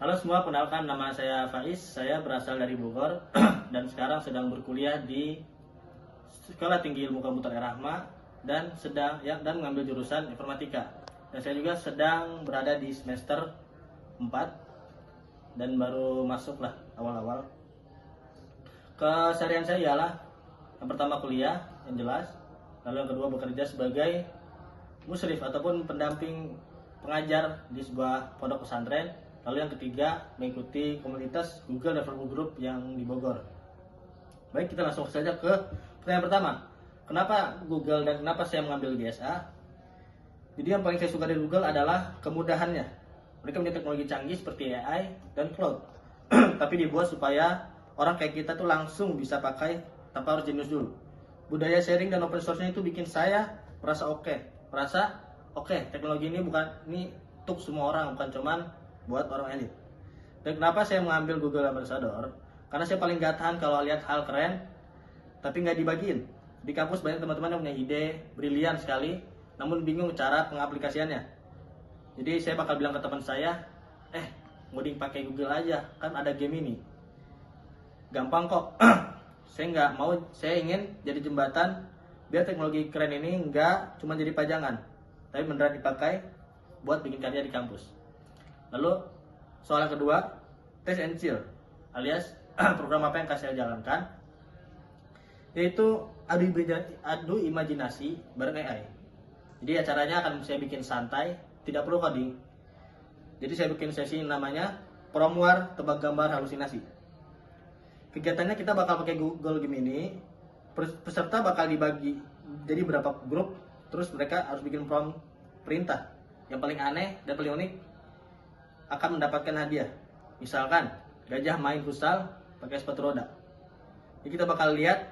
Halo semua, kenalkan nama saya Faiz. Saya berasal dari Bogor dan sekarang sedang berkuliah di Sekolah Tinggi Ilmu Komputer Rahma dan mengambil jurusan informatika. Dan saya juga sedang berada di semester 4 dan baru masuk lah awal-awal. Keseharian saya ialah yang pertama kuliah yang jelas, lalu yang kedua bekerja sebagai musyrif ataupun pendamping pengajar di sebuah pondok pesantren. Lalu yang ketiga, mengikuti komunitas Google Developer Group yang di Bogor. Baik, kita langsung saja ke pertanyaan pertama. Kenapa Google dan kenapa saya mengambil GSA? Jadi yang paling saya suka dari Google adalah kemudahannya. Mereka punya teknologi canggih seperti AI dan cloud. Tapi dibuat supaya orang kayak kita tuh langsung bisa pakai tanpa harus jenius dulu. Budaya sharing dan open source-nya itu bikin saya merasa oke, teknologi ini untuk semua orang, bukan cuman buat orang elit. Dan kenapa saya mengambil Google Ambassador? Karena saya paling gak tahan kalau lihat hal keren tapi nggak dibagiin. Di kampus banyak teman-teman yang punya ide brilian sekali, namun bingung cara pengaplikasiannya. Jadi saya bakal bilang ke teman saya, ngoding pakai Google aja, kan ada game ini, gampang kok. Saya nggak mau, saya ingin jadi jembatan biar teknologi keren ini nggak cuma jadi pajangan, tapi beneran dipakai buat bikin karya di kampus. Lalu soal yang kedua, test and chill alias program apa yang akan saya jalankan, yaitu adu imajinasi bareng AI. Jadi acaranya akan saya bikin santai, tidak perlu coding. Jadi saya bikin sesi namanya Promwar Tebak Gambar Halusinasi. Kegiatannya kita bakal pakai Google Gemini. Peserta bakal dibagi jadi berapa grup, terus mereka harus bikin prompt perintah. Yang paling aneh dan paling unik akan mendapatkan hadiah. Misalkan gajah main futsal pakai sepatu roda. Jadi kita bakal lihat.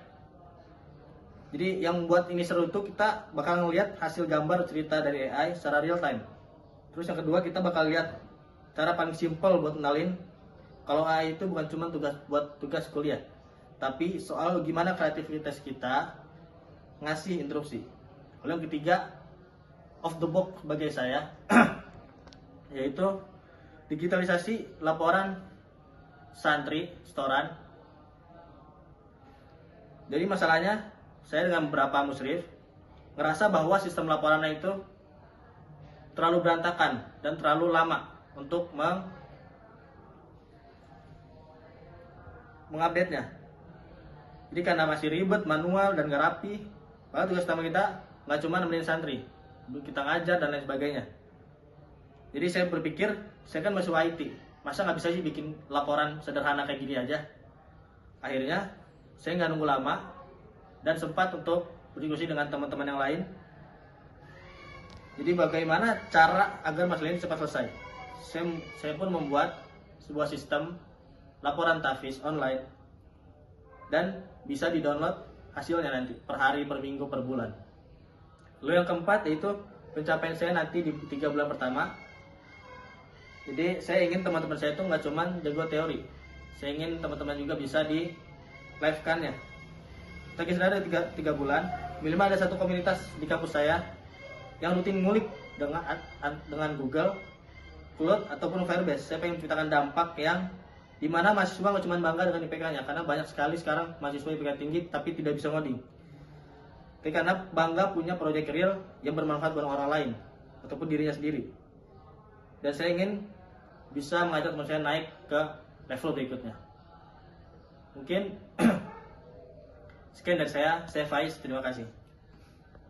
Jadi yang membuat ini seru itu kita bakal ngelihat hasil gambar cerita dari AI secara real time. Terus yang kedua kita bakal lihat cara paling simpel buat kenalin kalau AI itu bukan cuma tugas kuliah, tapi soal gimana kreativitas kita ngasih interupsi. Lalu yang ketiga, off the box bagi saya, yaitu digitalisasi laporan santri setoran. Jadi masalahnya, saya dengan beberapa musyrif ngerasa bahwa sistem laporannya itu terlalu berantakan dan terlalu lama untuk mengupdate-nya. Jadi karena masih ribet, manual, dan gak rapi, maka tugas utama kita nggak cuma nemenin santri, kita ngajar dan lain sebagainya. Jadi saya berpikir, saya kan masih IT, masa nggak bisa sih bikin laporan sederhana kayak gini aja. Akhirnya saya nggak nunggu lama dan sempat untuk berdiskusi dengan teman-teman yang lain. Jadi bagaimana cara agar masalah ini cepat selesai. Saya pun membuat sebuah sistem laporan tahfiz online dan bisa di-download hasilnya nanti per hari, per minggu, per bulan. Lalu yang keempat yaitu pencapaian saya nanti di 3 bulan pertama. Jadi saya ingin teman-teman saya itu nggak cuma jago teori, saya ingin teman-teman juga bisa di live-kannya. Target saya ada 3 bulan, minimal ada satu komunitas di kampus saya yang rutin ngulik dengan Google, Cloud ataupun Firebase. Saya pengen menciptakan dampak yang dimana mahasiswa nggak cuma bangga dengan IPK-nya, karena banyak sekali sekarang mahasiswa IPK tinggi tapi tidak bisa ngoding. Tapi karena bangga punya proyek real yang bermanfaat buat orang lain ataupun dirinya sendiri. Dan saya ingin bisa mengajak teman saya naik ke level berikutnya. Mungkin sekian dari saya Faiz, terima kasih.